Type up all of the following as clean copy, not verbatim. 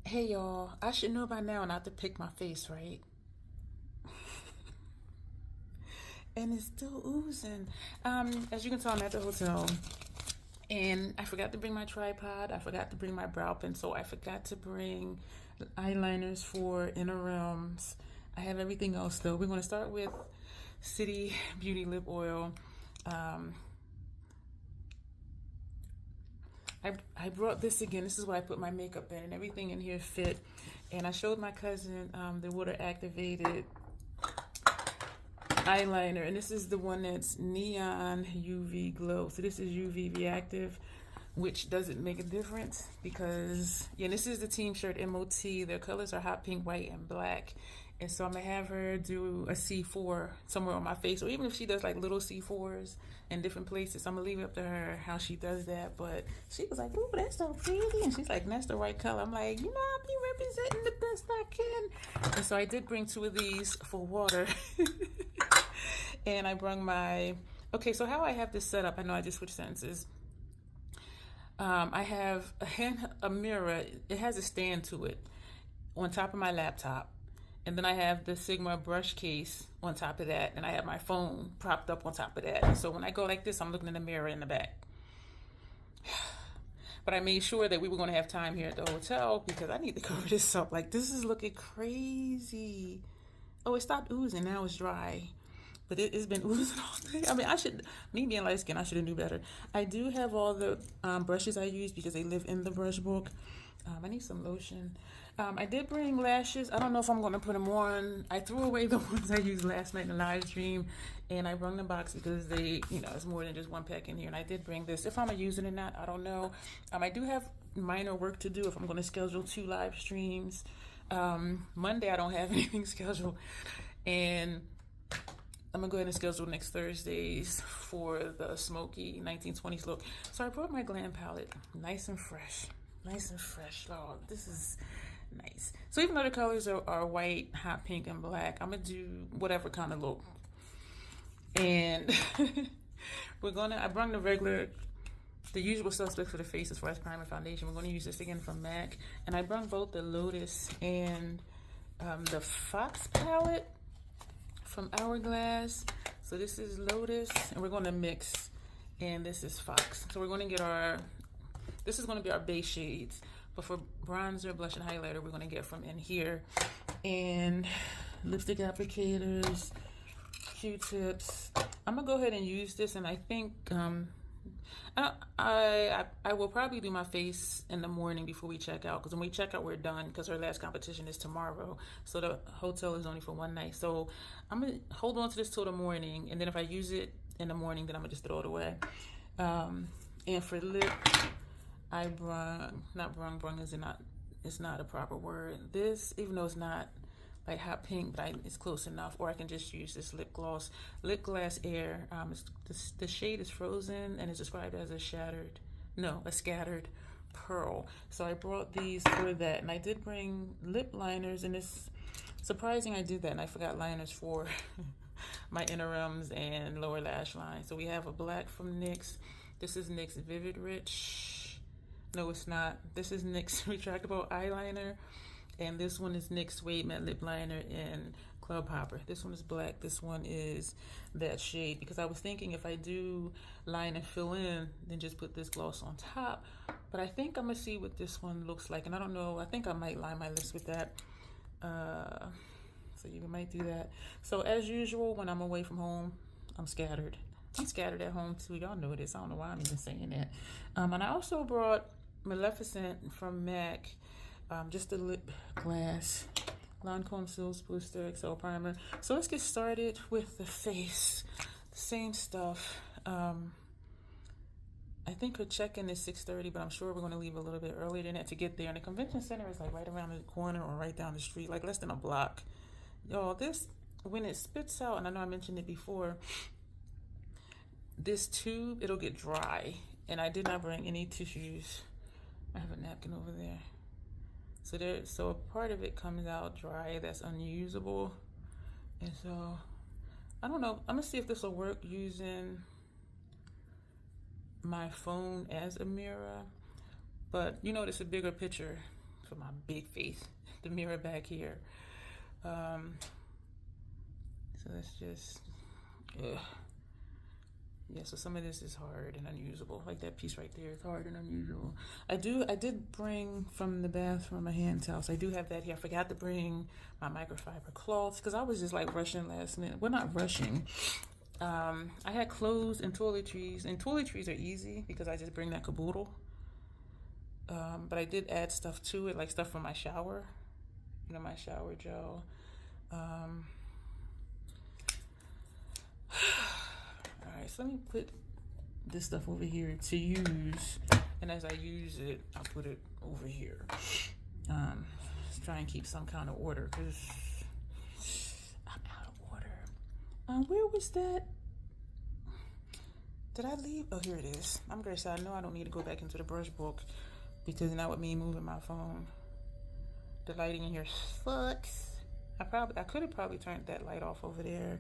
Hey y'all, I should know by now not to pick my face, right? And it's still oozing. As you can tell, I'm at the hotel. And I forgot to bring my tripod. I forgot to bring my brow pencil. I forgot to bring eyeliners for inner realms. I have everything else though. We're going to start with City Beauty Lip Oil. Um, I brought this again. This is what I put my makeup in, and everything in here fit. And I showed my cousin the water activated eyeliner, and this is the one that's neon UV glow. So this is UV reactive, which doesn't make a difference because yeah, this is the team shirt MOT. Their colors are hot pink, white, and black. And so I'm gonna have her do a C4 somewhere on my face, or even if she does like little C4s in different places, I'm gonna leave it up to her how she does that. But she was like, "Ooh, that's so pretty," and she's like, "That's the right color." I'm like, I'll be representing the best I can. And so I did bring two of these for water, and I brought my. Okay, so how I have this set up, I know I just switched sentences. I have a mirror. It has a stand to it on top of my laptop. And then I have the Sigma brush case on top of that. And I have my phone propped up on top of that. And so when I go like this, I'm looking in the mirror in the back. But I made sure that we were going to have time here at the hotel because I need to cover this up. Like, this is looking crazy. Oh, it stopped oozing. Now it's dry. But it's been oozing all day. I mean, me being light skinned, I should have knew better. I do have all the brushes I use because they live in the brush book. I need some lotion. I did bring lashes. I don't know if I'm going to put them on. I threw away the ones I used last night in the live stream, and I brought the box because they, it's more than just one pack in here. And I did bring this. If I'm going to use it or not, I don't know. I do have minor work to do if I'm going to schedule 2 live streams. Monday, I don't have anything scheduled. And I'm going to go ahead and schedule next Thursdays for the smoky 1920s look. So I brought my Glam palette, nice and fresh. Nice and fresh. Oh, this is nice. So even though the colors are white, hot pink, and black, I'm going to do whatever kind of look. And I brought the usual suspects for the face as far as primer foundation. We're going to use this again from MAC. And I brought both the Lotus and the Fox palette from Hourglass. So this is Lotus, and we're going to mix. And this is Fox. So we're going to get this is going to be our base shades, but for bronzer, blush, and highlighter, we're going to get from in here. And lipstick applicators, Q-tips. I'm going to go ahead and use this, and I think I will probably do my face in the morning before we check out, because when we check out, we're done, because our last competition is tomorrow. So the hotel is only for one night. So I'm going to hold on to this till the morning, and then if I use it in the morning, then I'm going to just throw it away. And for lip, I brung it's not a proper word. This, even though it's not like hot pink, but it's close enough. Or I can just use this lip gloss, Lip Glass Air. The shade is Frozen and it's described as a scattered pearl. So I brought these for that, and I did bring lip liners, and it's surprising I did that, and I forgot liners for my inner realms and lower lash line. So we have a black from NYX. This is NYX Vivid Rich. No, it's not. This is NYX Retractable Eyeliner. And this one is NYX Suede Matte Lip Liner in Club Hopper. This one is black. This one is that shade. Because I was thinking if I do line and fill in, then just put this gloss on top. But I think I'm going to see what this one looks like. And I don't know. I think I might line my lips with that. So you might do that. So as usual, when I'm away from home, I'm scattered. I'm scattered at home too. Y'all know this. I don't know why I'm even saying that. And I also brought Maleficent from MAC, just a lip glass, Lancome Silk Booster XL Primer. So let's get started with the face. The same stuff. I think her check-in is 6:30, but I'm sure we're going to leave a little bit earlier than that to get there. And the convention center is like right around the corner or right down the street, like less than a block. Y'all, this, when it spits out, and I know I mentioned it before, this tube, it'll get dry. And I did not bring any tissues. I have a napkin over there. So a part of it comes out dry that's unusable. And so, I don't know. I'm going to see if this will work using my phone as a mirror. But you notice a bigger picture for my big face. The mirror back here. So that's just, ugh. Yeah, so some of this is hard and unusable. Like that piece right there is hard and unusable. I did bring from the bathroom a hand towel. So I do have that here. I forgot to bring my microfiber cloths because I was just like rushing last minute. Well, not rushing. I had clothes and toiletries. And toiletries are easy because I just bring that caboodle. But I did add stuff to it, like stuff from my shower. You know, my shower gel. Alright, so let me put this stuff over here to use, and as I use it, I'll put it over here. Let's try and keep some kind of order, because I'm out of order. Where was that? Did I leave? Oh, here it is. I'm very sad. I know I don't need to go back into the brush book, because now with me moving my phone, the lighting in here sucks. I could have probably turned that light off over there.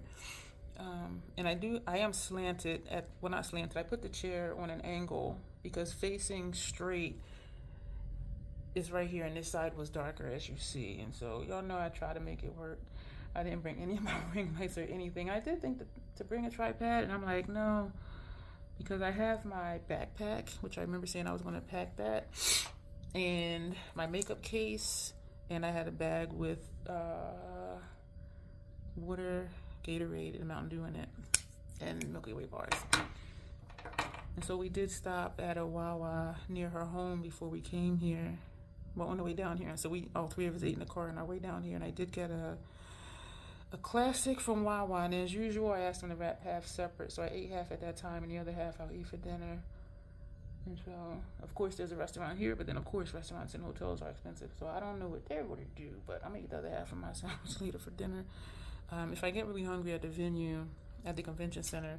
And I am slanted well, not slanted. I put the chair on an angle because facing straight is right here, and this side was darker, as you see. And so y'all know I try to make it work. I didn't bring any of my ring lights or anything. I did think to bring a tripod, and I'm like, no, because I have my backpack, which I remember saying I was going to pack that, and my makeup case, and I had a bag with water, Gatorade, and Mountain Dew in it, and Milky Way bars. And so we did stop at a Wawa near her home before we came here. Well, on the way down here. And so all three of us ate in the car on our way down here. And I did get a classic from Wawa. And as usual, I asked them to wrap half separate. So I ate half at that time, and the other half I'll eat for dinner. And so, of course, there's a restaurant here, but then, of course, restaurants and hotels are expensive. So I don't know what they're going to do, but I'm going to eat the other half of my sandwich later for dinner. If I get really hungry at the venue, at the convention center,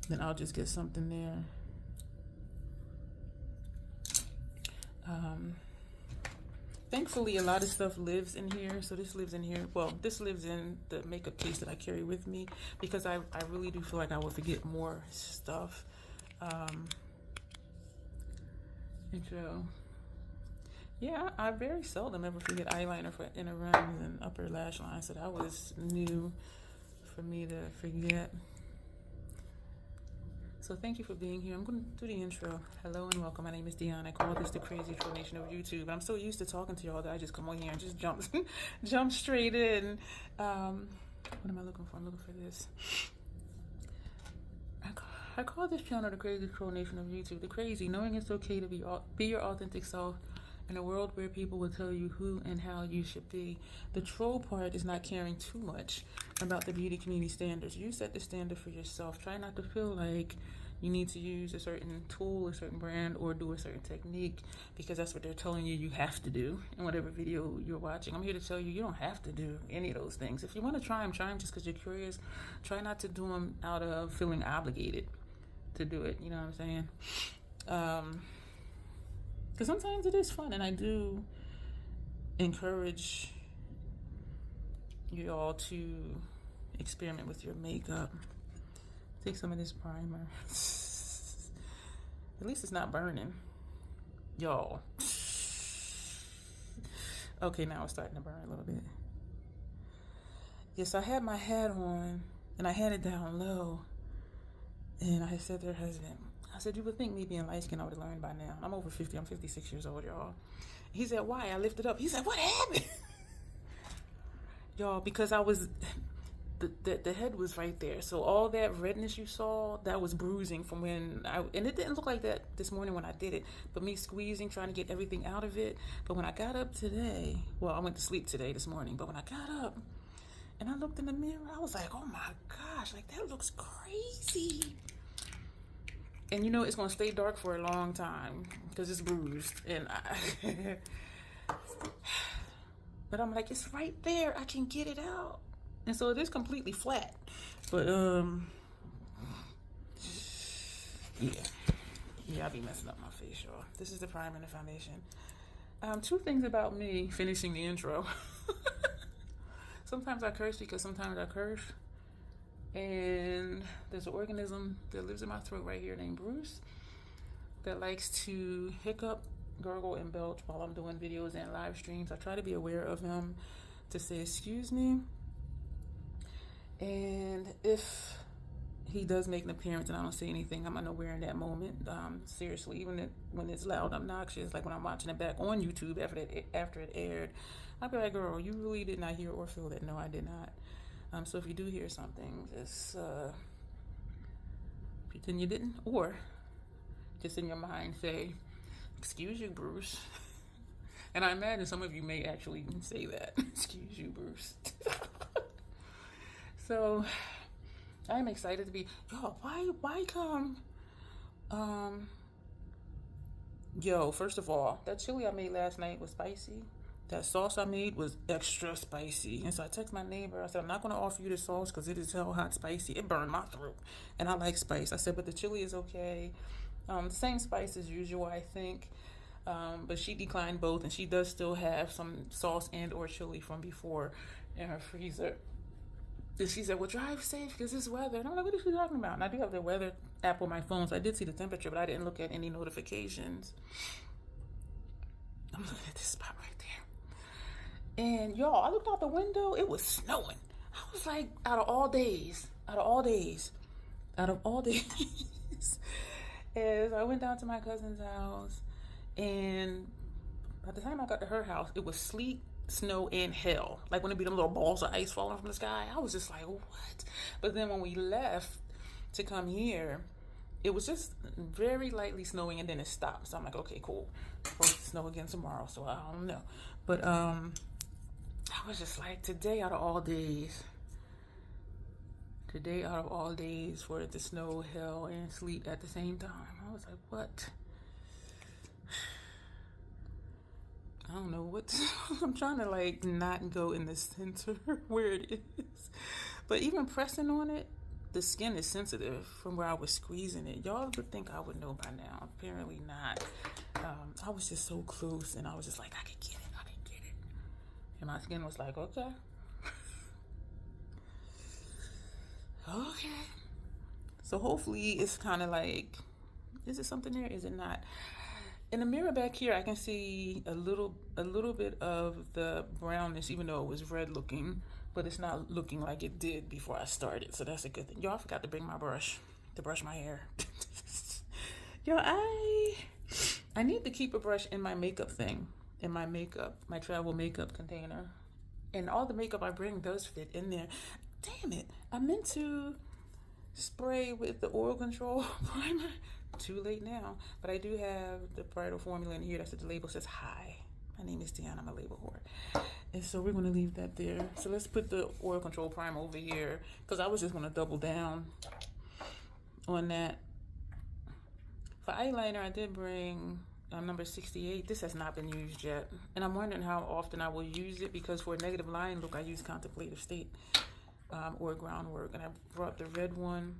then I'll just get something there. Thankfully, a lot of stuff lives in here. So this lives in here. Well, this lives in the makeup case that I carry with me, because I really do feel like I will forget more stuff. And so, yeah, I very seldom ever forget eyeliner for inner rings and upper lash line. So that was new for me to forget. So thank you for being here. I'm going to do the intro. Hello and welcome. My name is Dion. I call this the crazy explanation of YouTube. I'm so used to talking to y'all that I just come on here and just jump straight in. What am I looking for? I'm looking for this. I call this channel the crazy explanation of YouTube. The crazy, knowing it's okay to be your authentic self in a world where people will tell you who and how you should be. The troll part is not caring too much about the beauty community standards. You set the standard for yourself. Try not to feel like you need to use a certain tool, a certain brand, or do a certain technique, because that's what they're telling you you have to do in whatever video you're watching. I'm here to tell you you don't have to do any of those things. If you want to try them just because you're curious. Try not to do them out of feeling obligated to do it. You know what I'm saying? Because sometimes it is fun, and I do encourage you all to experiment with your makeup. Take some of this primer. At least it's not burning, y'all. Okay, now it's starting to burn a little bit. Yes, I had my hat on, and I had it down low, and I said to her husband, I said, you would think me being light-skinned I would have learned by now. I'm over 50. I'm 56 years old, y'all. He said, why? I lifted up. He said, what happened? Y'all, because I was, the head was right there. So all that redness you saw, that was bruising from when and it didn't look like that this morning when I did it, but me squeezing, trying to get everything out of it. But when I got up today, well, I went to sleep this morning, but when I got up and I looked in the mirror, I was like, oh my gosh, like that looks crazy. And you know it's going to stay dark for a long time because it's bruised. And but I'm like, it's right there. I can get it out. And so it is completely flat. But, yeah, I'll be messing up my face, y'all. This is the primer and the foundation. Two things about me finishing the intro. Sometimes I curse because sometimes I curse. And there's an organism that lives in my throat right here named Bruce that likes to hiccup gurgle and belch while I'm doing videos and live streams. I try to be aware of him to say excuse me. And if he does make an appearance and I don't say anything, I'm unaware in that moment. Seriously, even when it's loud, obnoxious, like when I'm watching it back on YouTube after it aired, I'll be like, girl, you really did not hear or feel that. No, I did not. So if you do hear something, just pretend you didn't, or just in your mind say, excuse you, Bruce. And I imagine some of you may actually say that. Excuse you, Bruce. So I'm excited to be, why come? First of all, that chili I made last night was spicy. That sauce I made was extra spicy. And so I texted my neighbor. I said, I'm not going to offer you the sauce because it is hell hot spicy. It burned my throat. And I like spice. I said, but the chili is okay. Same spice as usual, I think. But she declined both. And she does still have some sauce and or chili from before in her freezer. And she said, well, drive safe because it's weather. And I'm like, what is she talking about? And I do have the weather app on my phone, so I did see the temperature, but I didn't look at any notifications. I'm looking at this spot right there. And y'all, I looked out the window. It was snowing. I was like, out of all days, as I went down to my cousin's house, and by the time I got to her house, it was sleet, snow, and hail. Like when it be them little balls of ice falling from the sky. I was just like, what? But then when we left to come here, it was just very lightly snowing, and then it stopped. So I'm like, okay, cool. It's supposed to snow again tomorrow, so I don't know. But I was just like, today out of all days for it to snow, hail, and sleet at the same time. I was like, what? I don't know what I'm trying to like not go in the center where it is. But even pressing on it, the skin is sensitive from where I was squeezing it. Y'all would think I would know by now. Apparently not. I was just so close, and I was just like, I could get it. And my skin was like, okay. Okay. So hopefully it's kind of like, is it something there? Is it not? In the mirror back here, I can see a little bit of the brownness, even though it was red looking, but it's not looking like it did before I started. So that's a good thing. Y'all, I forgot to bring my brush to brush my hair. Yo, I need to keep a brush in my makeup thing, in my travel makeup container. And all the makeup I bring does fit in there. Damn it. I meant to spray with the oil control primer. Too late now. But I do have the bridal formula in here. That's what the label says. Hi, my name is Dion. I'm a label whore. And so we're going to leave that there. So let's put the oil control primer over here, because I was just going to double down on that. For eyeliner, I did bring number 68. This has not been used yet. And I'm wondering how often I will use it, because for a negative line look, I use Contemplative State or Groundwork. And I brought the red one,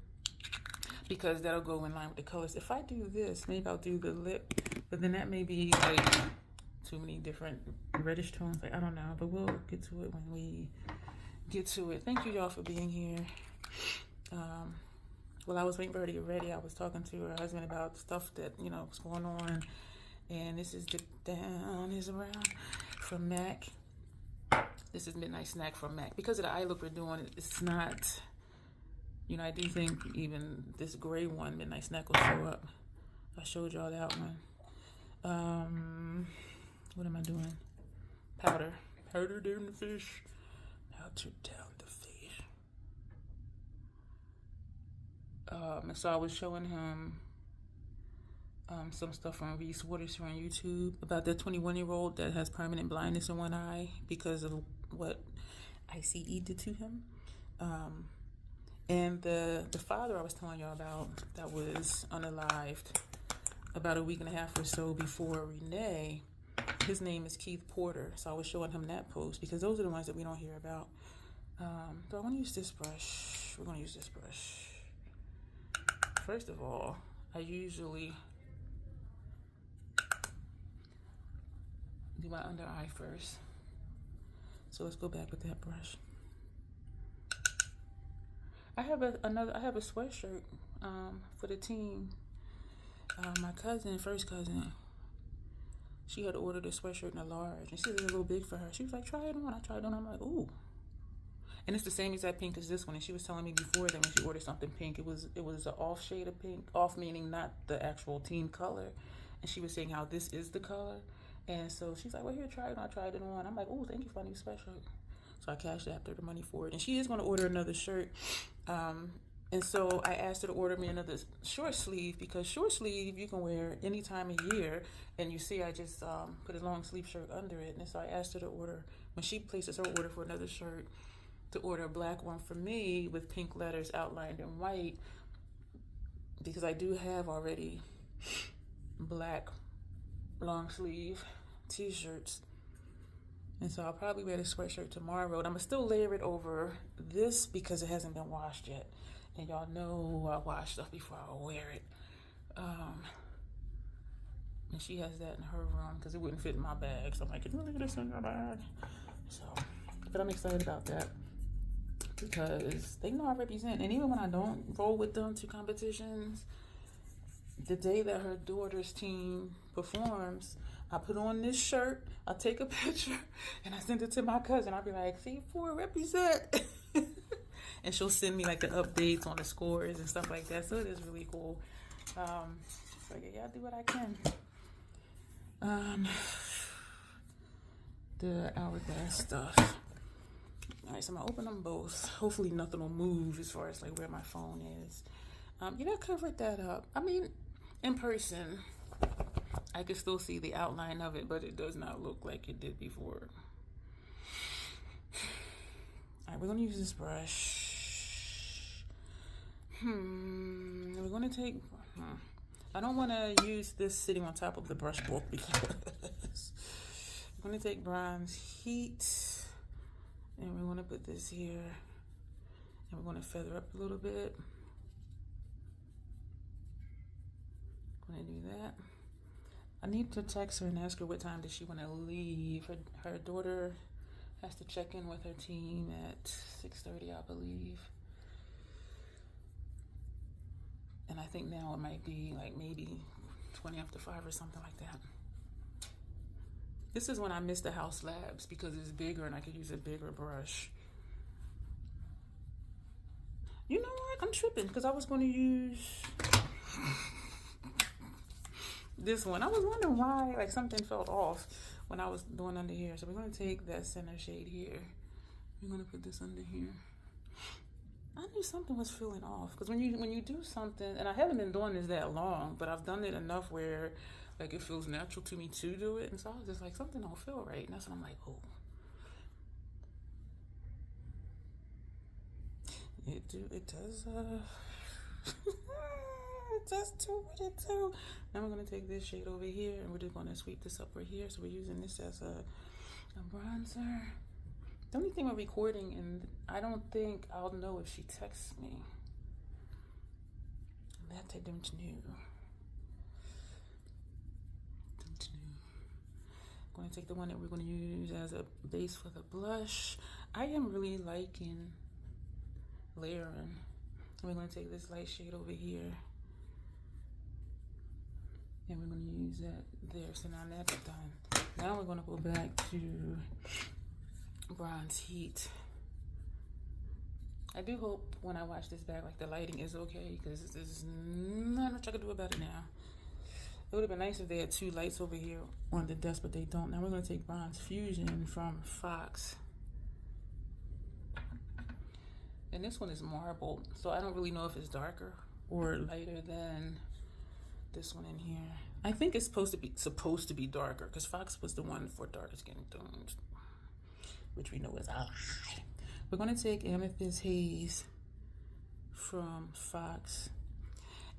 because that'll go in line with the colors. If I do this, maybe I'll do the lip, but then that may be like too many different reddish tones. Like, I don't know, but we'll get to it when we get to it. Thank you, y'all, for being here. While I was waiting for her to get ready, I was talking to her husband about stuff that, was going on. And this is the Down is Around from MAC. This is Midnight Snack from MAC. Because of the eye look we're doing, it's not... I do think even this gray one, Midnight Snack, will show up. I showed y'all that one. What am I doing? Powder. Powder down the fish. Powder down the fish. And so I was showing him some stuff from Reese Waters on YouTube about the 21-year-old that has permanent blindness in one eye because of what ICE did to him. And the father I was telling y'all about that was unalived about a week and a half or so before Renee, his name is Keith Porter. So I was showing him that post because those are the ones that we don't hear about. So I want to use this brush. We're going to use this brush. First of all, I usually do my under eye first. So let's go back with that brush. I have a sweatshirt for the team. My first cousin, She had ordered a sweatshirt in a large, and she was a little big for her. She was like, try it on. I tried it on. I'm like, ooh. And it's the same exact pink as this one. And she was telling me before that when she ordered something pink, it was an off shade of pink. Off meaning not the actual team color. And she was saying how this is the color. And so she's like, well, here, try it on. I tried it on. I'm like, oh, thank you for my new sweatshirt. So I cashed after the money for it. And she is going to order another shirt. And so I asked her to order me another short sleeve, because short sleeve you can wear any time of year. And you see I just put a long sleeve shirt under it. And so I asked her to order, when she places her order for another shirt, to order a black one for me with pink letters outlined in white, because I do have already black long sleeve t-shirts. And so I'll probably wear the sweatshirt tomorrow. And I'm going to still layer it over this because it hasn't been washed yet. And y'all know I wash stuff before I wear it. And she has that in her room because it wouldn't fit in my bag. So I'm like, can you leave this in your bag? So, but I'm excited about that because they know I represent. And even when I don't roll with them to competitions, the day that her daughter's team performs, I put on this shirt, I take a picture, and I send it to my cousin. I'll be like, C4 represent. And she'll send me like the updates on the scores and stuff like that. So it is really cool. So yeah, I do what I can. The hourglass stuff. All right, so I'm gonna open them both. Hopefully nothing will move as far as like where my phone is. You know, I covered that up. I mean, in person, I can still see the outline of it, but it does not look like it did before. All right, we're gonna use this brush. We're gonna take. I don't want to use this sitting on top of the brush book because I'm gonna take bronze heat, and we're gonna put this here, and we're gonna feather up a little bit. Gonna do that. I need to text her and ask her what time does she want to leave. Her daughter has to check in with her team at 6:30, I believe. And I think now it might be like maybe 20 after 5 or something like that. This is when I miss the house labs because it's bigger and I could use a bigger brush. You know what? I'm tripping because I was going to use this one. I was wondering why like something felt off when I was doing under here. So we're going to take that center shade here. We're going to put this under here. I knew something was feeling off because when you do something, and I haven't been doing this that long, but I've done it enough where like it feels natural to me to do it, and so I was just like, something don't feel right, and that's when I'm like, oh, it does it does do what it do. Now we're gonna take this shade over here, and we're just gonna sweep this up right here. So we're using this as a bronzer. The only thing we're recording, and I don't think I'll know if she texts me. That I don't know. I'm going to take the one that we're going to use as a base for the blush. I am really liking layering. We're going to take this light shade over here. And we're going to use that there. So now that's done. Now we're going to go back to bronze heat. I do hope when I watch this back, like the lighting is okay, because there's not much I can do about it now. It would have been nice if they had 2 lights over here on the desk, but they don't. Now we're going to take Bronze Fusion from Fox. And this one is marble, so I don't really know if it's darker or lighter than this one in here. I think it's supposed to be darker, because Fox was the one for darker skin tones, which we know is a lie. We're going to take Amethyst Haze from Fox.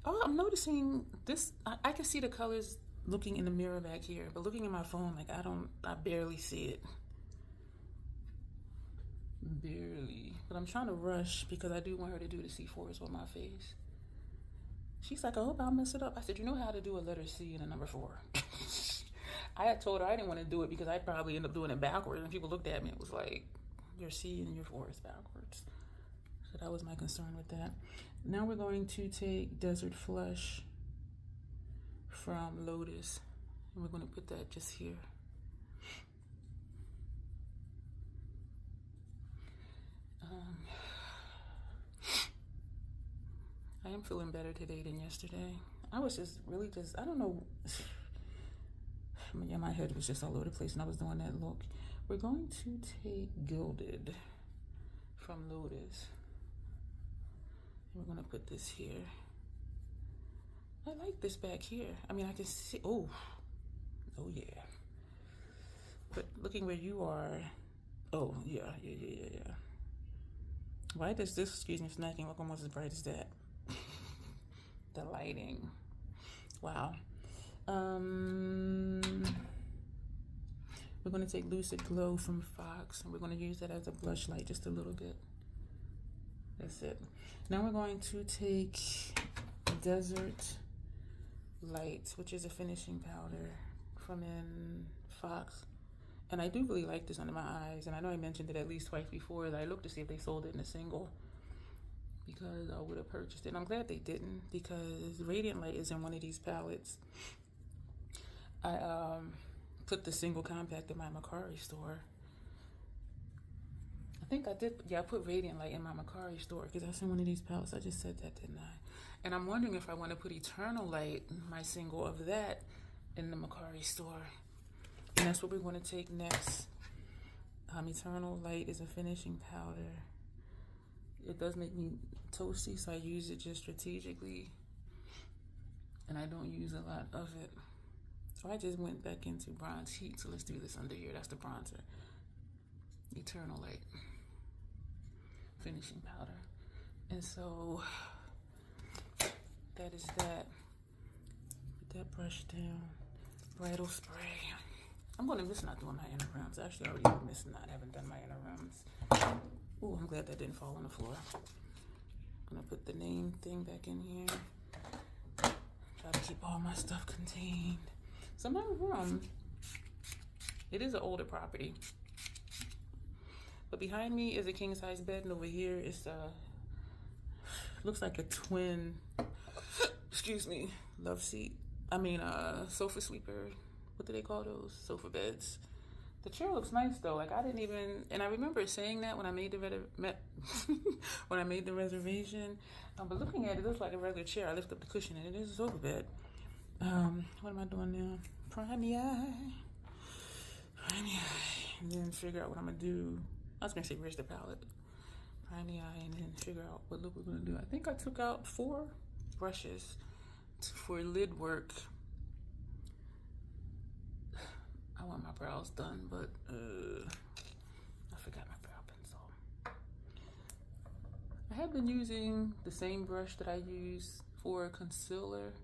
Oh, I'm noticing this. I can see the colors looking in the mirror back here, but looking at my phone, like I barely see it. Barely. But I'm trying to rush because I do want her to do the C4s on my face. She's like, I hope I'll mess it up. I said, you know how to do a letter C and a number 4. I had told her I didn't want to do it because I'd probably end up doing it backwards. And people looked at me, it was like, your C and your 4 is backwards. So that was my concern with that. Now we're going to take Desert Flush from Lotus. And we're going to put that just here. I am feeling better today than yesterday. I was just really I don't know. Yeah, my head was just all over the place when I was doing that look. We're going to take Gilded from Lotus. And we're going to put this here. I like this back here. I mean, I can see, oh yeah. But looking where you are, oh yeah. Why does this, excuse me, snacking look almost as bright as that? The lighting. Wow. We're going to take Lucid Glow from Fox, and we're going to use that as a blush light just a little bit. That's it. Now we're going to take Desert Light, which is a finishing powder from Fox. And I do really like this under my eyes, and I know I mentioned it at least twice before that I looked to see if they sold it in a single, because I would have purchased it. And I'm glad they didn't, because Radiant Light is in one of these palettes. I put the single compact in my Mercari store. I think I did. Yeah, I put Radiant Light in my Mercari store because that's in one of these palettes. I just said that, didn't I? And I'm wondering if I want to put Eternal Light, my single of that, in the Mercari store. And that's what we're going to take next. Eternal Light is a finishing powder. It does make me toasty, so I use it just strategically. And I don't use a lot of it. So I just went back into Bronze Heat. So let's do this under here. That's the bronzer. Eternal Light. Finishing powder. And so that is that. Put that brush down. Bridal spray. I'm going to miss not doing my inner rims. Actually, I already miss not having done my inner rims. Ooh, I'm glad that didn't fall on the floor. I'm going to put the name thing back in here. Try to keep all my stuff contained. So my room, it is an older property. But behind me is a king-size bed, and over here is looks like a twin, excuse me, love seat. Sofa sleeper. What do they call those? Sofa beds. The chair looks nice though. Like I didn't even, and I remember saying that when I made the when I made the reservation. But looking at it, it looks like a regular chair. I lift up the cushion and it is a sofa bed. What am I doing now? Prime the eye. And then figure out what I'm gonna do. I was gonna say where's the palette. Prime the eye and then figure out what look we're gonna do. I think I took out 4 brushes for lid work. I want my brows done, but I forgot my brow pencil. I have been using the same brush that I use for concealer,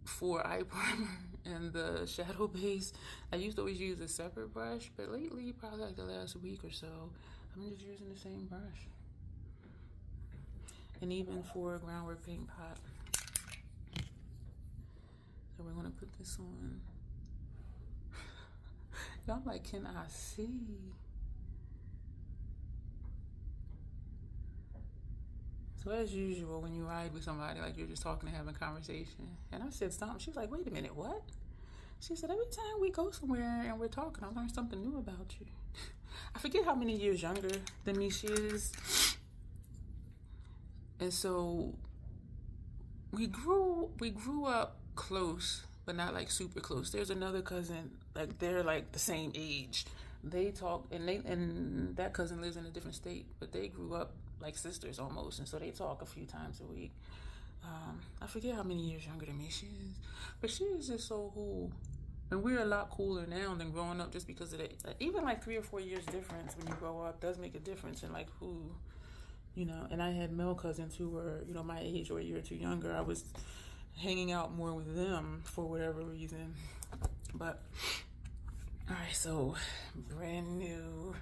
for eye primer, and the shadow base. I used to always use a separate brush, but lately, probably like the last week or so, I'm just using the same brush. And even for groundwork paint pot. So we're gonna put this on. Y'all like, can I see? So as usual, when you ride with somebody, like you're just talking and having conversation. And I said something. She was like, wait a minute, what? She said, every time we go somewhere and we're talking, I learn something new about you. I forget how many years younger than me she is. And so we grew up close, but not like super close. There's another cousin, like they're like the same age. They talk, and that cousin lives in a different state, but they grew up like sisters almost, and so they talk a few times a week. I forget how many years younger than me she is, but she is just so cool. And we're a lot cooler now than growing up, just because of that. Even like 3 or 4 years difference when you grow up does make a difference in like who, you know. And I had male cousins who were, you know, my age or a year or two younger. I was hanging out more with them for whatever reason. But all right, so brand new.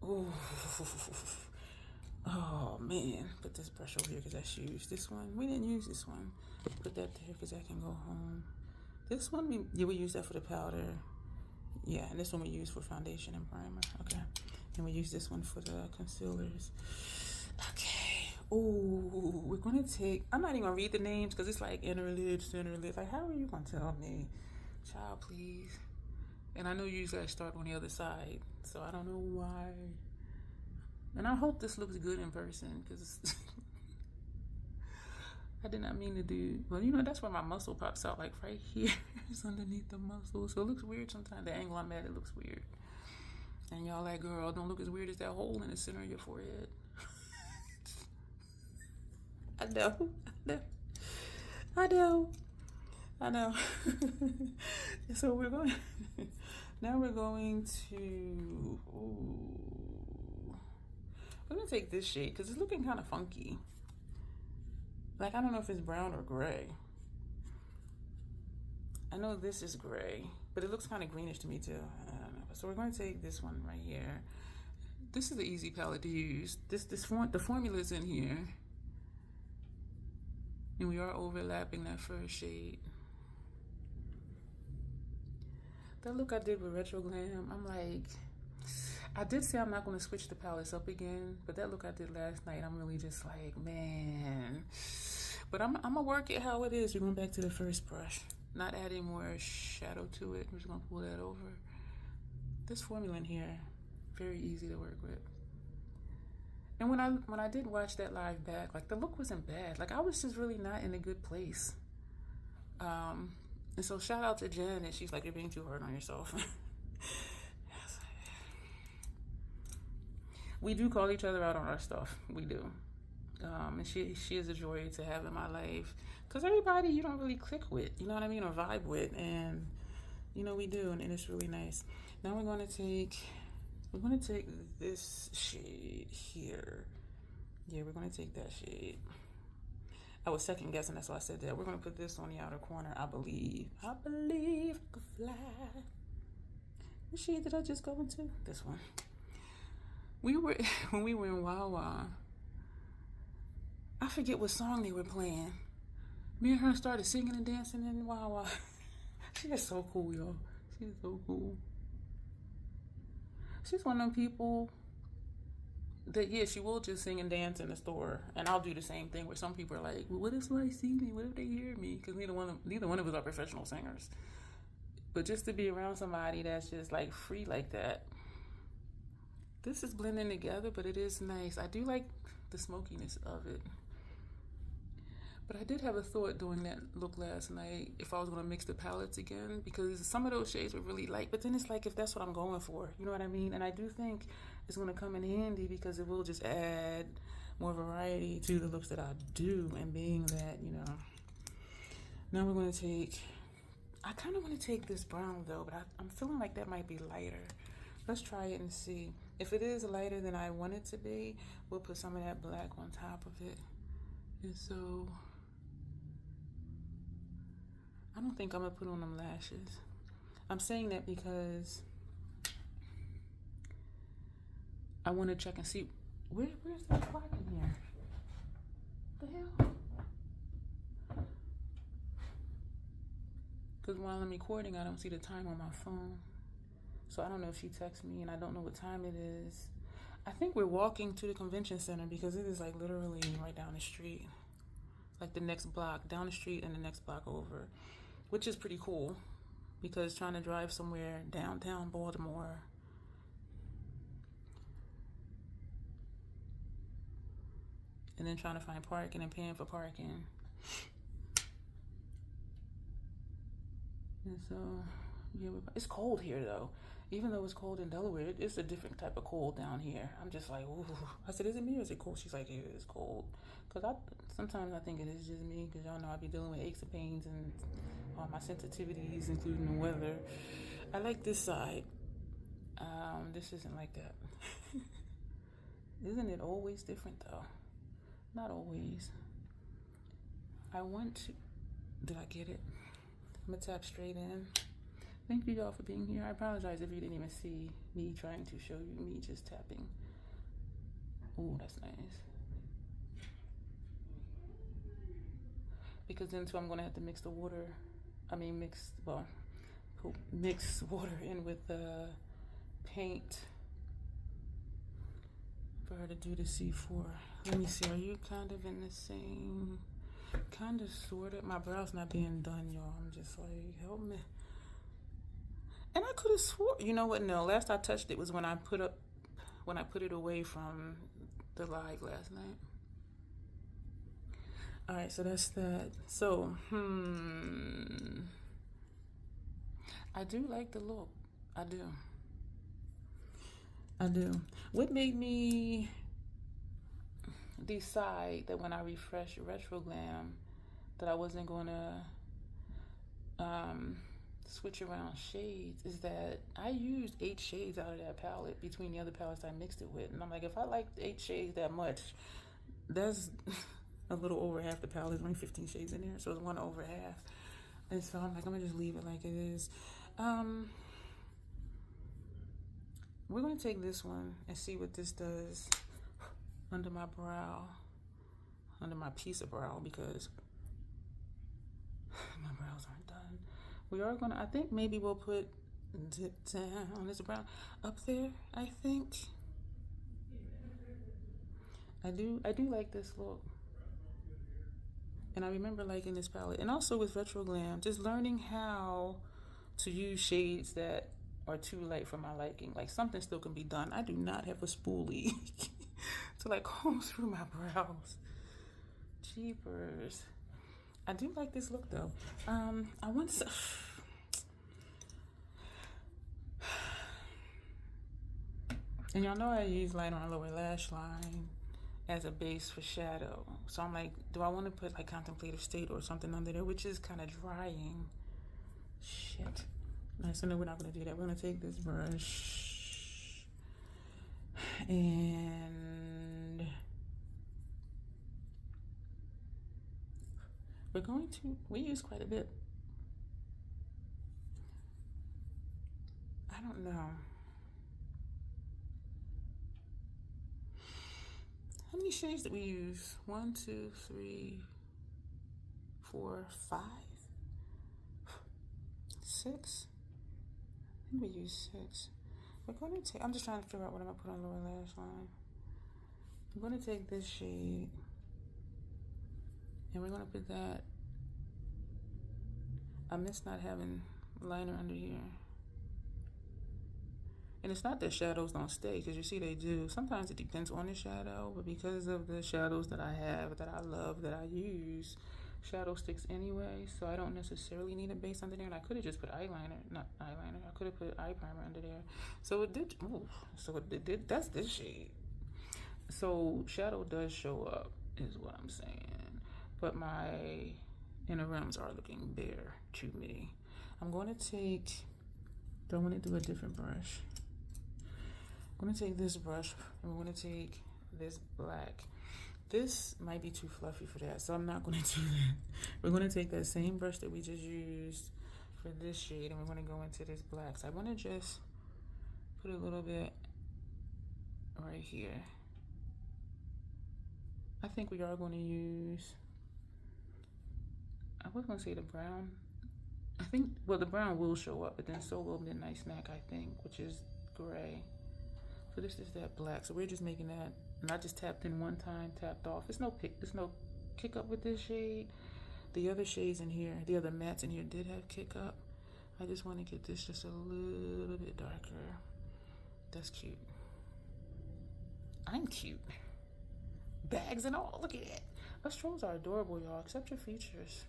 Ooh. Oh man, put this brush over here because I should use this one. We didn't use this one. Put that there because I can go home. This one, we use that for the powder. Yeah, and this one we use for foundation and primer. Okay, and we use this one for the concealers. Okay. Oh, we're going to take, I'm not even going to read the names because it's like inner lid, center lid. Like, how are you going to tell me? Child, please. And I know you guys start on the other side, so I don't know why. And I hope this looks good in person because I did not mean to do, well, you know, that's where my muscle pops out, like right here. It's underneath the muscle. So it looks weird sometimes. The angle I'm at, it looks weird. And y'all like, girl, don't look as weird as that hole in the center of your forehead. I know. So we're going, now we're going to, we're going to take this shade because it's looking kind of funky. Like, I don't know if it's brown or gray. I know this is gray, but it looks kind of greenish to me too. I don't know. So we're going to take this one right here. This is the easy palette to use. The formula's in here. And we are overlapping that first shade. That look I did with Retro Glam, I'm like, I did say I'm not going to switch the palettes up again, but that look I did last night, I'm really just like, man. But I'm going to work it how it is. We're going back to the first brush. Not adding more shadow to it. I'm just going to pull that over. This formula in here, very easy to work with. And when I did watch that live back, like the look wasn't bad. Like I was just really not in a good place. And so shout out to Jen, and she's like, you're being too hard on yourself. We do call each other out on our stuff. We do. And she is a joy to have in my life. Because everybody you don't really click with, you know what I mean, or vibe with. And, you know, we do, and it's really nice. Now we're going to take this shade here. Yeah, we're going to take that shade. I was second guessing, that's why I said that. We're going to put this on the outer corner, I believe. I believe I could fly. What shade did I just go into? This one. When we were in Wawa, I forget what song they were playing. Me and her started singing and dancing in Wawa. She is so cool, y'all. She's so cool. She's one of them people that, yeah, she will just sing and dance in the store. And I'll do the same thing where some people are like, well, what if somebody see me? What if they hear me? Because neither one of us are professional singers. But just to be around somebody that's just like free like that. This is blending together, but it is nice. I do like the smokiness of it. But I did have a thought doing that look last night if I was going to mix the palettes again, because some of those shades were really light, but then it's like if that's what I'm going for, you know what I mean? And I do think it's going to come in handy because it will just add more variety to the looks that I do, and being that, you know. Now we're going to take, I kind of want to take this brown though, but I'm feeling like that might be lighter. Let's try it and see. If it is lighter than I want it to be, we'll put some of that black on top of it. And so I don't think I'm gonna put on them lashes. I'm saying that because I want to check and see where's that clock in here? The hell? Because while I'm recording, I don't see the time on my phone. So I don't know if she texts me, and I don't know what time it is. I think we're walking to the convention center because it is like literally right down the street. Like the next block down the street and the next block over. Which is pretty cool, because trying to drive somewhere downtown Baltimore, and then trying to find parking and paying for parking. And so, yeah, it's cold here though. Even though it's cold in Delaware, it's a different type of cold down here. I'm just like, ooh. I said, is it me or is it cold? She's like, yeah, it's cold. Because sometimes I think it is just me, because y'all know I be dealing with aches and pains and all my sensitivities, including the weather. I like this side. This isn't like that. Isn't it always different though? Not always. I want to, did I get it? I'm gonna tap straight in. Thank you y'all for being here. I apologize if you didn't even see me trying to show you me just tapping. Ooh, that's nice. Because then too, I'm gonna have to mix the water. Mix water in with the paint for her to do the C4. Let me see, are you kind of in the same, kind of, sort of? My brow's not being done, y'all. I'm just like, help me. And I could have swore, you know what, no, last I touched it was when I put it away from the live last night. All right, so that's that. So, I do like the look. I do. What made me decide that when I refreshed Retro Glam that I wasn't going to switch around shades is that I used 8 shades out of that palette between the other palettes I mixed it with. And I'm like, if I like 8 shades that much, that's a little over half the palette. There's only 15 shades in there, so it's 1 over half. And so I'm like, I'm gonna just leave it like it is. We're gonna take this one and see what this does under my brow, under my piece of brow, because my brows aren't done. We are gonna, I think maybe we'll put dip down on this brow up there. I think I do like this look, and I remember liking this palette. And also with Retro Glam, just learning how to use shades that are too light for my liking. Like, something still can be done. I do not have a spoolie to like comb through my brows. Jeepers. I do like this look though. I want to, and y'all know I use liner on lower lash line as a base for shadow. So I'm like, do I want to put like Contemplative State or something under there, which is kind of drying. Shit. Nice, so no, we're not going to do that. We're going to take this brush and we use quite a bit. I don't know. How many shades did we use? 1, 2, 3, 4, 5, 6? I think we used 6. We're going to take, I'm just trying to figure out what I'm going to put on lower lash line. I'm going to take this shade and we're going to put that. I miss not having liner under here. And it's not that shadows don't stay, because you see they do. Sometimes it depends on the shadow, but because of the shadows that I have, that I love, that I use, shadow sticks anyway, so I don't necessarily need a base under there. And I could have just put eyeliner, not eyeliner, I could have put eye primer under there. So it did, that's this shade. So shadow does show up, is what I'm saying. But my inner rims are looking bare to me. I'm going to take, do I want to do a different brush? I'm going to take this brush and we're going to take this black. This might be too fluffy for that, so I'm not going to do that. We're going to take that same brush that we just used for this shade and we're going to go into this black. So I want to just put a little bit right here. I think we are going to use, I was going to say the brown. I think, well, the brown will show up, but then so will Midnight Snack, I think, which is gray. So this is that black. So we're just making that, and I just tapped in one time, tapped off. There's no kick up with this shade. The other shades in here, the other mattes in here did have kick up. I just want to get this just a little bit darker. That's cute. I'm cute. Bags and all, look at that. Us trolls are adorable, y'all. Accept your features.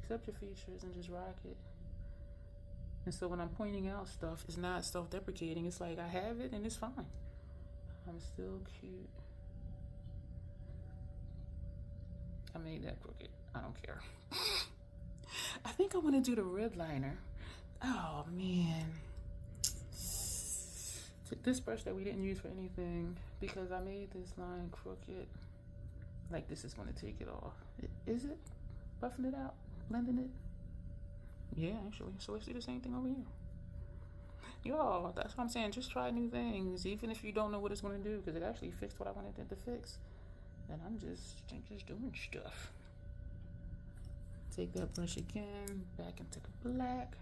Accept your features and just rock it. And so when I'm pointing out stuff, it's not self-deprecating. It's like, I have it and it's fine. I'm still cute. I made that crooked. I don't care. I think I want to do the red liner. Oh, man. This brush that we didn't use for anything, because I made this line crooked. Like, this is going to take it off. Is it? Buffing it out? Blending it? Yeah, actually. So let's do the same thing over here. Y'all, that's what I'm saying. Just try new things, even if you don't know what it's going to do, because it actually fixed what I wanted it to fix. And I'm just doing stuff. Take that brush again, back into the black,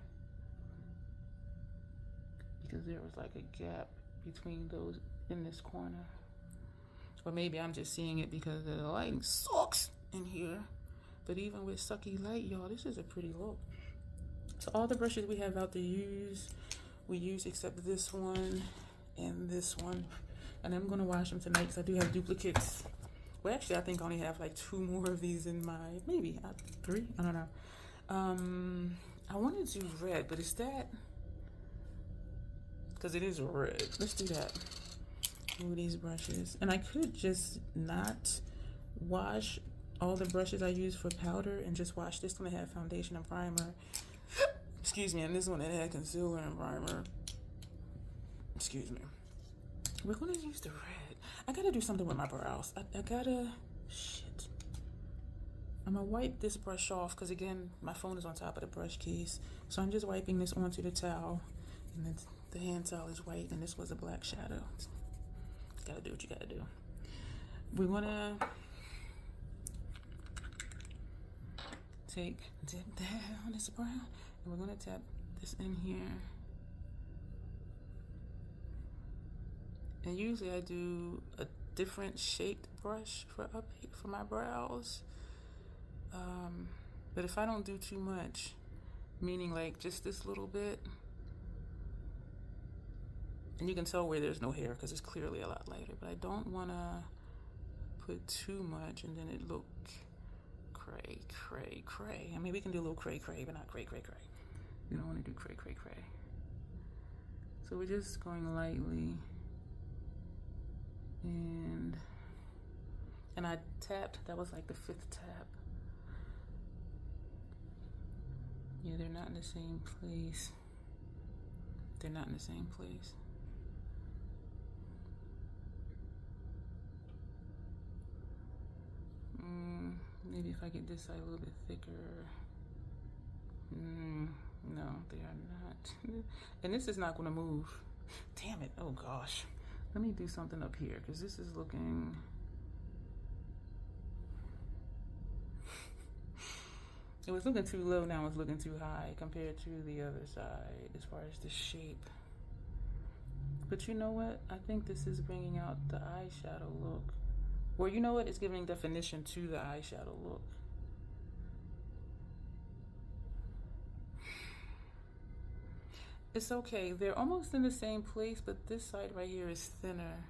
because there was like a gap between those in this corner. Or maybe I'm just seeing it because the lighting sucks in here. But even with sucky light, y'all, this is a pretty look. So all the brushes we have out to use, we use except this one and this one. And I'm gonna wash them tonight because I do have duplicates. Well, actually, I think I only have like 2 more of these in my, maybe 3, I don't know. I want to do red, but is that, because it is red. Let's do that. Move these brushes. And I could just not wash all the brushes I use for powder and just wash this one that had foundation and primer. Excuse me, and this one that had concealer and primer. Excuse me. We're gonna use the red. I gotta do something with my brows. I gotta, shit. I'm gonna wipe this brush off because again, my phone is on top of the brush case. So I'm just wiping this onto the towel. And then the hand towel is white and this was a black shadow. You gotta do what you gotta do. We wanna dip down this brown, and we're gonna tap this in here. And usually I do a different shaped brush for my brows. But if I don't do too much, meaning like just this little bit, and you can tell where there's no hair because it's clearly a lot lighter, but I don't want to put too much and then it look cray. I mean, we can do a little cray, but not cray. We don't want to do cray. So we're just going lightly. And I tapped, that was like the 5th tap. Yeah, they're not in the same place. Maybe if I get this side a little bit thicker. No, they are not. And this is not going to move. Damn it. Oh gosh. Let me do something up here because this is looking. It was looking too low, now it's looking too high compared to the other side as far as the shape. But you know what? I think this is bringing out the eyeshadow look. Or you know what? It's giving definition to the eyeshadow look. It's okay. They're almost in the same place, but this side right here is thinner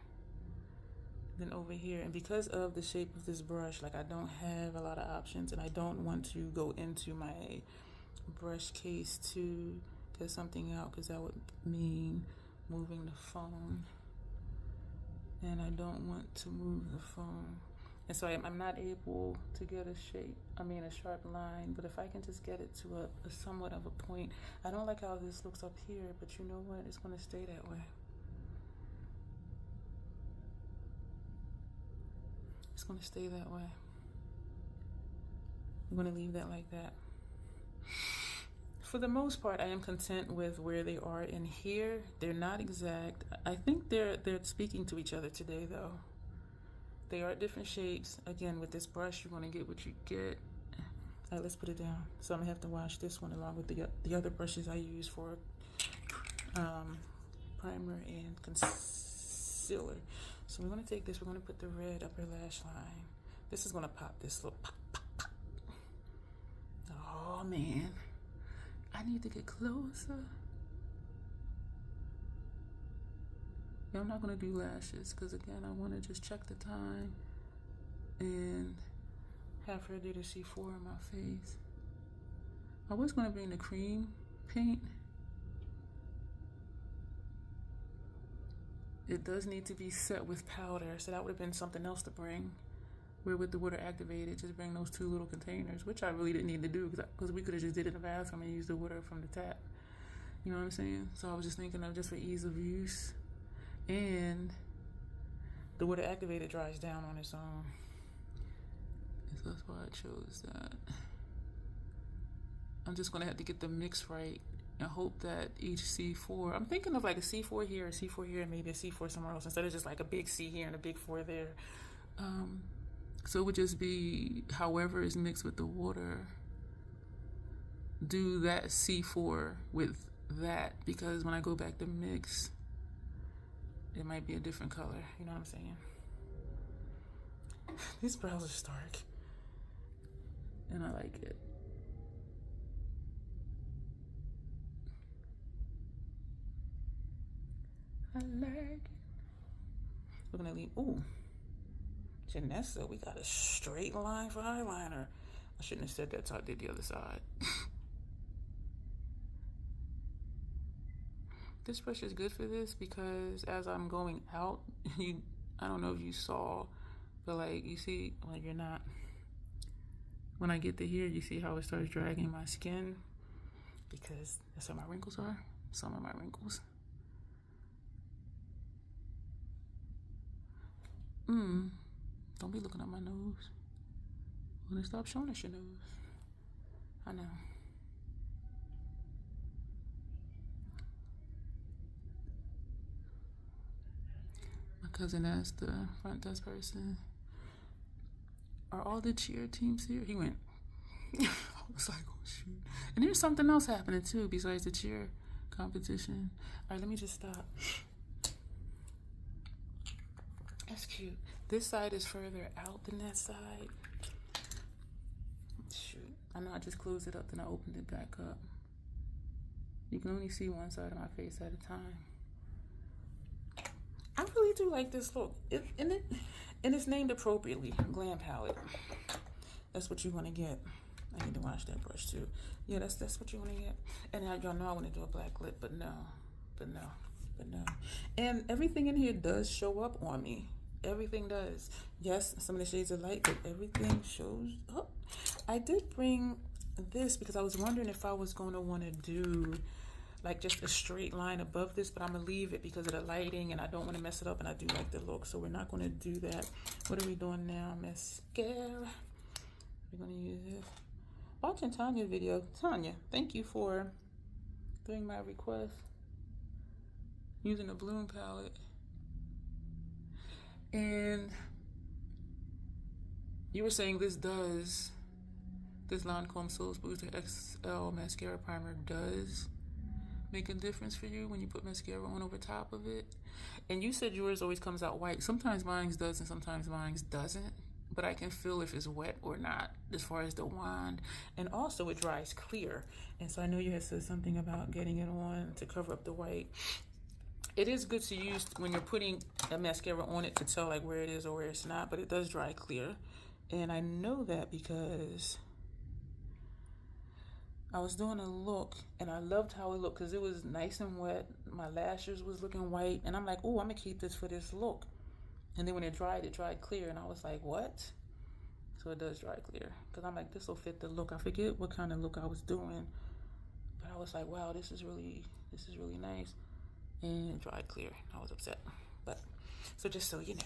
than over here. And because of the shape of this brush, like I don't have a lot of options and I don't want to go into my brush case to get something out because that would mean moving the phone. And I don't want to move the phone. And so I'm not able to get a sharp line, but if I can just get it to a somewhat of a point. I don't like how this looks up here, but you know what? It's gonna stay that way. It's gonna stay that way. I'm gonna leave that like that. For the most part, I am content with where they are in here. They're not exact. I think they're speaking to each other today though. They are different shapes. Again, with this brush, you're gonna get what you get. All right, let's put it down. So I'm gonna have to wash this one along with the other brushes I use for primer and concealer. So we're gonna take this, we're gonna put the red upper lash line. This is gonna pop this little pop. Oh man, I need to get closer. Yeah, I'm not gonna do lashes because again, I wanna just check the time and have her do the C4 in my face. I was gonna bring the cream paint. It does need to be set with powder, so that would have been something else to bring. Where with the water activated, just bring those 2 little containers, which I really didn't need to do because we could have just did it in the bathroom and used the water from the tap. You know what I'm saying? So I was just thinking of just for ease of use. And the water activated dries down on its own. So that's why I chose that. I'm just gonna have to get the mix right and hope that each C4, I'm thinking of like a C4 here, a C4 here, and maybe a C4 somewhere else instead of just like a big C here and a big 4 there. So it would just be however is mixed with the water, do that C4 with that, because when I go back to mix, it might be a different color, you know what I'm saying? These brows are stark. And I like it. I like it. We're gonna leave. Ooh. Janessa, we got a straight line for eyeliner. I shouldn't have said that, so I did the other side. This brush is good for this because as I'm going out, I don't know if you saw, but like you see when you're not, when I get to here, you see how it starts dragging my skin because that's where my wrinkles are. Some of my wrinkles. Don't be looking at my nose. When it stop showing us your nose. I know. My cousin asked the front desk person, are all the cheer teams here? He went, I was like, oh shoot. And there's something else happening too besides the cheer competition. All right, let me just stop. That's cute. This side is further out than that side. Shoot. I know I just closed it up, then I opened it back up. You can only see one side of my face at a time. I really do like this look. And it's named appropriately. Glam palette. That's what you want to get. I need to wash that brush too. Yeah, that's what you want to get. And now y'all know I want to do a black lip, but no. And everything in here does show up on me. Everything does. Yes, some of the shades are light, but everything shows up. I did bring this because I was wondering if I was going to want to do like just a straight line above this, but I'm going to leave it because of the lighting and I don't want to mess it up and I do like the look. So we're not going to do that. What are we doing now? Mascara. We're going to use this. Watching Tanya's video. Tanya, thank you for doing my request. Using the Bloom palette. And you were saying this Lancome Soul Booster XL mascara primer does make a difference for you when you put mascara on over top of it. And you said yours always comes out white. Sometimes mine does and sometimes mine doesn't. But I can feel if it's wet or not as far as the wand. And also it dries clear. And so I know you had said something about getting it on to cover up the white. It is good to use when you're putting a mascara on it to tell like where it is or where it's not, but it does dry clear. And I know that because I was doing a look and I loved how it looked because it was nice and wet. My lashes was looking white and I'm like, oh, I'm gonna keep this for this look. And then when it dried clear and I was like, what? So it does dry clear because I'm like, this will fit the look. I forget what kind of look I was doing, but I was like, wow, this is really nice. And it dried clear. I was upset. But so just so you know.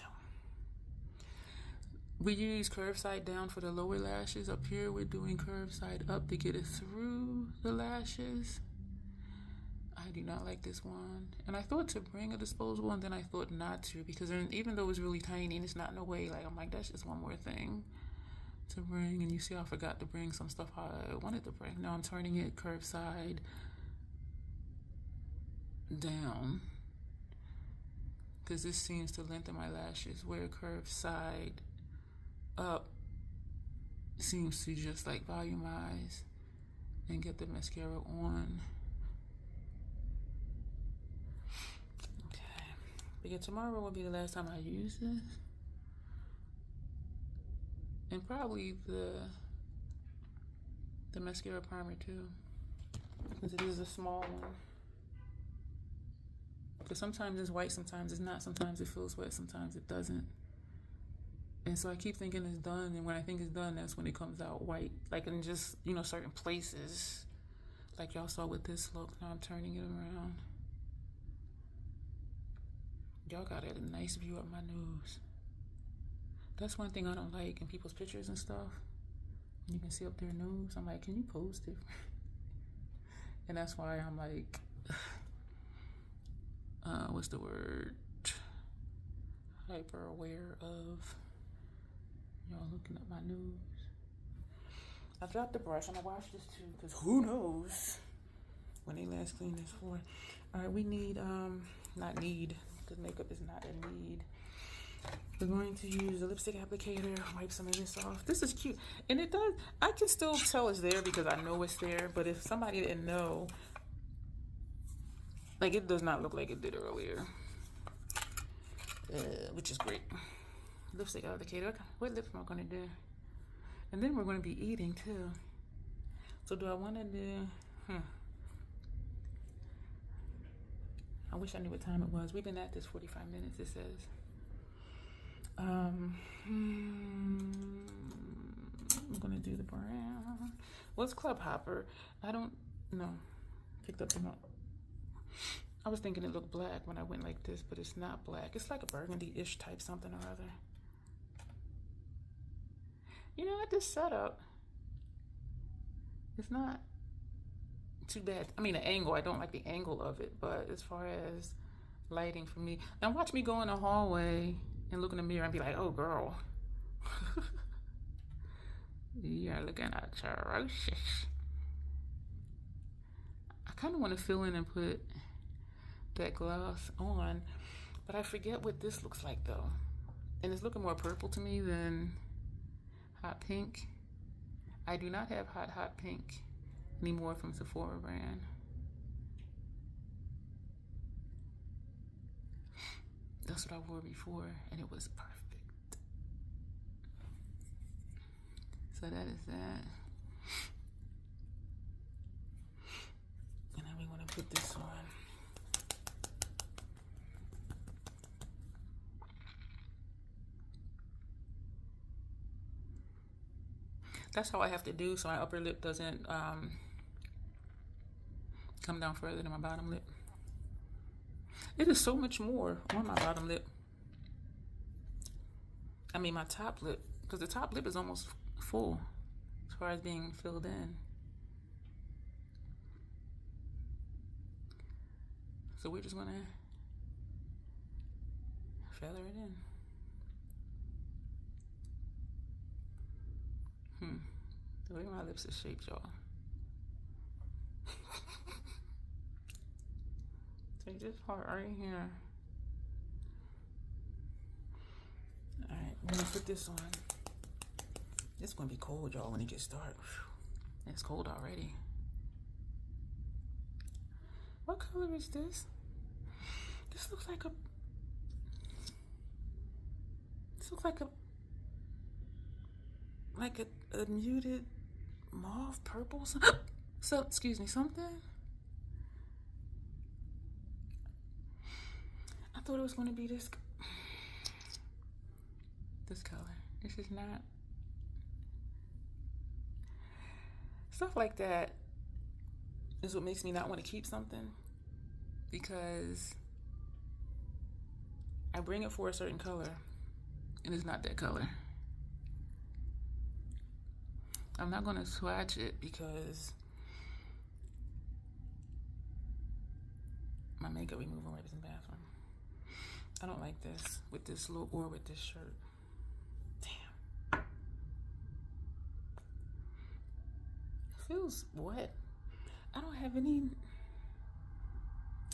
We use curve side down for the lower lashes. Up here we're doing curve side up to get it through the lashes. I do not like this one. And I thought to bring a disposable and then I thought not to because then, even though it's really tiny and it's not in a way, like I'm like, that's just one more thing to bring. And you see I forgot to bring some stuff I wanted to bring. Now I'm turning it curve side down because this seems to lengthen my lashes, where curved side up seems to just like volumize and get the mascara on. Okay, but yeah, tomorrow will be the last time I use this, and probably the mascara primer too, because it is a small one. Because sometimes it's white, sometimes it's not, sometimes it feels wet, sometimes it doesn't. And so I keep thinking it's done, and when I think it's done, that's when it comes out white. Like in just, certain places. Like y'all saw with this look, now I'm turning it around. Y'all got a nice view of my nose. That's one thing I don't like in people's pictures and stuff. When you can see up their nose, I'm like, can you post it? And that's why I'm like, what's the word? Hyper aware of y'all looking at my nose. I dropped the brush. I'm gonna wash this too, because who knows when they last cleaned this for. All right, we need, not need, because makeup is not a need. We're going to use a lipstick applicator, wipe some of this off. This is cute. And it does, I can still tell it's there because I know it's there. But if somebody didn't know, like it does not look like it did earlier. Which is great. Lipstick applicator. What lips am I going to do? And then we're going to be eating too. So do I want to do, I wish I knew what time it was. We've been at this 45 minutes, it says. I'm gonna do the brown. What's Club Hopper? I don't know. Picked up the note. I was thinking it looked black when I went like this, but it's not black. It's like a burgundy-ish type something or other. You know, at this setup, it's not too bad. I mean, the angle, I don't like the angle of it, but as far as lighting for me. Now watch me go in the hallway and look in the mirror and be like, oh girl. You're looking atrocious. I kind of want to fill in and put that gloss on, but I forget what this looks like though. And it's looking more purple to me than hot pink. I do not have hot pink anymore from Sephora brand. That's what I wore before, and it was perfect. So that is that. And then we want to put this on. That's how I have to do so my upper lip doesn't come down further than my bottom lip. It is so much more on my bottom lip. I mean my top lip, because the top lip is almost full as far as being filled in. So we're just gonna feather it in. The way my lips are shaped, y'all. Take this part right here. Alright, we're gonna put this on. It's gonna be cold, y'all, when it gets dark. It's cold already. What color is this? This looks like a... This looks like a muted mauve purple. So, excuse me, something? I thought it was going to be this color. This is not. Stuff like that is what makes me not want to keep something, because I bring it for a certain color and it's not that color. I'm not going to swatch it because my makeup removal wipe is in the bathroom. I don't like this with this look or with this shirt. Damn. It feels wet. I don't have any.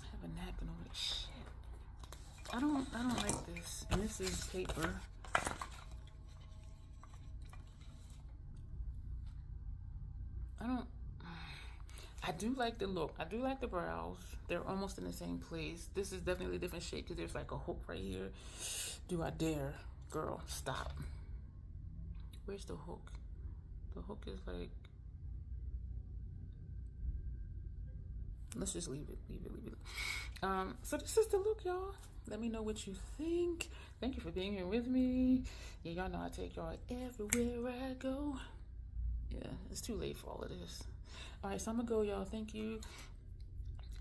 I have a napkin over this shit. I don't like this. And this is paper. I do like the look. I do like the brows. They're almost in the same place. This is definitely a different shape because there's like a hook right here. Do I dare? Girl, stop. Where's the hook? The hook is like... Let's just leave it. So this is the look, y'all. Let me know what you think. Thank you for being here with me. Yeah, y'all know I take y'all everywhere I go. Yeah, it's too late for all of this. All right, so I'm gonna go, y'all. Thank you.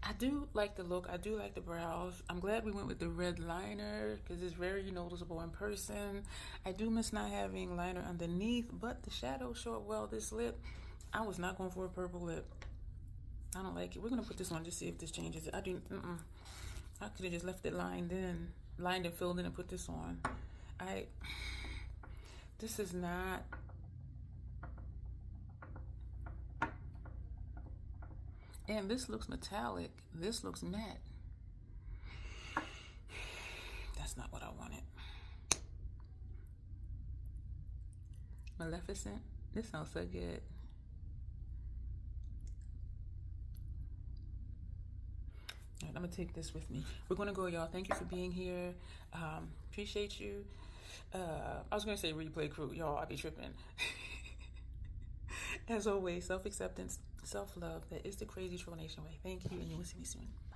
I do like the look. I do like the brows. I'm glad we went with the red liner because it's very noticeable in person. I do miss not having liner underneath, but the shadows show up well. This lip, I was not going for a purple lip. I don't like it. We're gonna put this on just see if this changes it. I could have just left it lined and filled in and put this on. This is not. And this looks metallic. This looks matte. That's not what I wanted. Maleficent. This sounds so good. All right, I'm gonna take this with me. We're gonna go, y'all. Thank you for being here. Appreciate you. I was gonna say replay crew, y'all. I be tripping. As always, self-acceptance, self-love. That is the crazy Troll Nation way. Thank you, and you will see me soon.